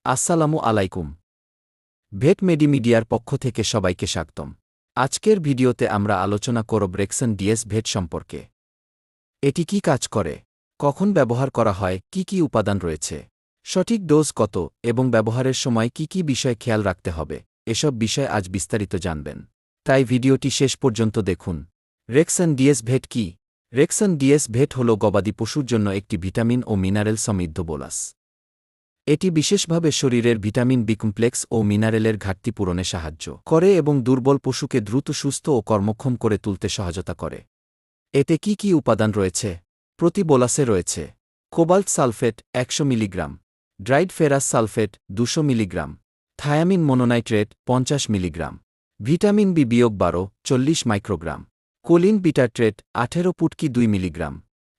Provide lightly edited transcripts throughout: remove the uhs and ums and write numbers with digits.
আসসালামু আলাইকুম। ভেট মেডিমিডিয়ার পক্ষ থেকে সবাইকে স্বাগতম। আজকের ভিডিওতে আমরা আলোচনা করব রেক্সন ডিএস ভেট সম্পর্কে। এটি কি কাজ করে, কখন ব্যবহার করা হয়, কি কি উপাদান রয়েছে, সঠিক ডোজ কত এবং ব্যবহারের সময় কি কি বিষয় খেয়াল রাখতে হবে, এসব বিষয় আজ বিস্তারিত জানবেন। তাই ভিডিওটি শেষ পর্যন্ত দেখুন। রেক্সন ডিএস ভেট কি? রেক্সন ডিএস ভেট হল গবাদি পশুর জন্য একটি ভিটামিন ও মিনারেল সমৃদ্ধ বোলাস। এটি বিশেষভাবে শরীরের ভিটামিন বি কমপ্লেক্স ও মিনারেলের ঘাটতি পূরণে সাহায্য করে এবং দুর্বল পশুকে দ্রুত সুস্থ ও কর্মক্ষম করে তুলতে সহায়তা করে। এতে কি কি উপাদান রয়েছে? প্রতি বোলাসে রয়েছে cobalt sulphate 100 milligram, dried ferrous sulphate 200 milligram, thiamine mononitrate 50 milligram, vitamin B বিয়োগ 40 মাইক্রোগ্রাম, কোলিন বিটাট্রেট 18.2 মিলিগ্রাম।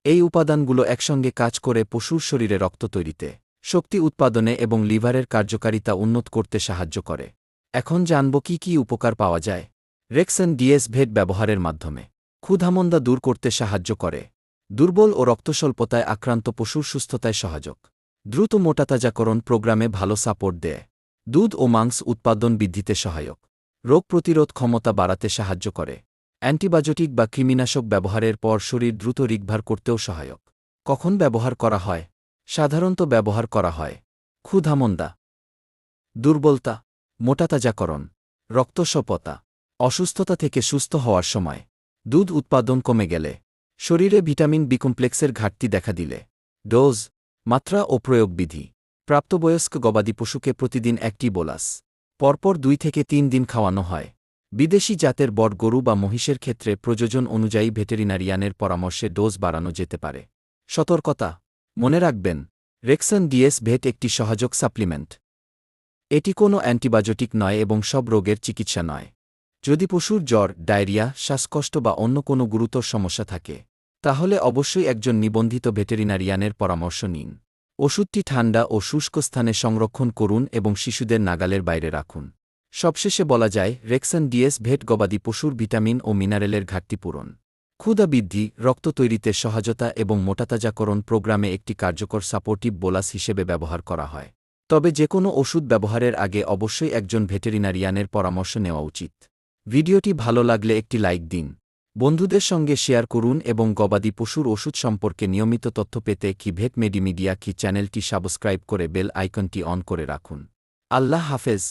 এই উপাদানগুলো একসঙ্গে কাজ করে পশুর শরীরে রক্ত তৈরিতে, শক্তি উৎপাদনে এবং লিভারের কার্যকারিতা উন্নত করতে সাহায্য করে। এখন জানব কি কি উপকার পাওয়া যায়। রেক্সন ডিএস ভেট ব্যবহারের মাধ্যমে ক্ষুধামন্দা দূর করতে সাহায্য করে, দুর্বল ও রক্তস্বল্পতায় আক্রান্ত পশুর সুস্থতায় সহায়ক, দ্রুত মোটাতাজাকরণ প্রোগ্রামে ভালো সাপোর্ট দেয়, দুধ ও মাংস উৎপাদন বৃদ্ধিতে সহায়ক, রোগ প্রতিরোধ ক্ষমতা বাড়াতে সাহায্য করে, অ্যান্টিবায়োটিক বা কৃমিনাশক ব্যবহারের পর শরীর দ্রুত রিকভার করতেও সহায়ক। কখন ব্যবহার করা হয়? সাধারণত ব্যবহার করা হয় ক্ষুধামন্দা, দুর্বলতা, মোটাতাজাকরণ, রক্তস্বল্পতা, অসুস্থতা থেকে সুস্থ হওয়ার সময়, দুধ উৎপাদন কমে গেলে, শরীরে ভিটামিন বি কমপ্লেক্সের ঘাটতি দেখা দিলে। ডোজ, মাত্রা ও প্রয়োগবিধি। প্রাপ্তবয়স্ক গবাদি পশুকে প্রতিদিন একটি বোলাস পরপর 2 থেকে 3 দিন খাওয়ানো হয়। বিদেশি জাতের বড় গরু বা মহিষের ক্ষেত্রে প্রয়োজন অনুযায়ী ভেটেরিনারিয়ানের পরামর্শে ডোজ বাড়ানো যেতে পারে। সতর্কতা, মনে রাখবেন, রেক্সন ডিএস ভেট একটি সহায়ক সাপ্লিমেন্ট। এটি কোনো অ্যান্টিবায়োটিক নয় এবং সব রোগের চিকিৎসা নয়। যদি পশুর জ্বর, ডায়রিয়া, শ্বাসকষ্ট বা অন্য কোনো গুরুতর সমস্যা থাকে, তাহলে অবশ্যই একজন নিবন্ধিত ভেটেরিনারিয়ানের পরামর্শ নিন। ওষুধটি ঠান্ডা ও শুষ্ক স্থানে সংরক্ষণ করুন এবং শিশুদের নাগালের বাইরে রাখুন। সবশেষে বলা যায়, রেক্সন ডিএস ভেট গবাদি পশুর ভিটামিন ও মিনারেলের ঘাটতি পূরণ, ক্ষুধা বৃদ্ধি, রক্ত তৈরিতে সহায়তা এবং মোটাতাজাকরণ প্রোগ্রামে একটি কার্যকর সাপোর্টিভ বোলাস হিসেবে ব্যবহার করা হয়। তবে যে কোনো ওষুধ ব্যবহারের আগে অবশ্যই একজন ভেটেরিনারিয়ানের পরামর্শ নেওয়া উচিত। ভিডিওটি ভালো লাগলে একটি লাইক দিন, বন্ধুদের সঙ্গে শেয়ার করুন এবং গবাদি পশুর ওষুধ সম্পর্কে নিয়মিত তথ্য পেতে ভেট মেডিমিডিয়া চ্যানেলটি সাবস্ক্রাইব করে বেল আইকনটি অন করে রাখুন। আল্লাহ হাফেজ।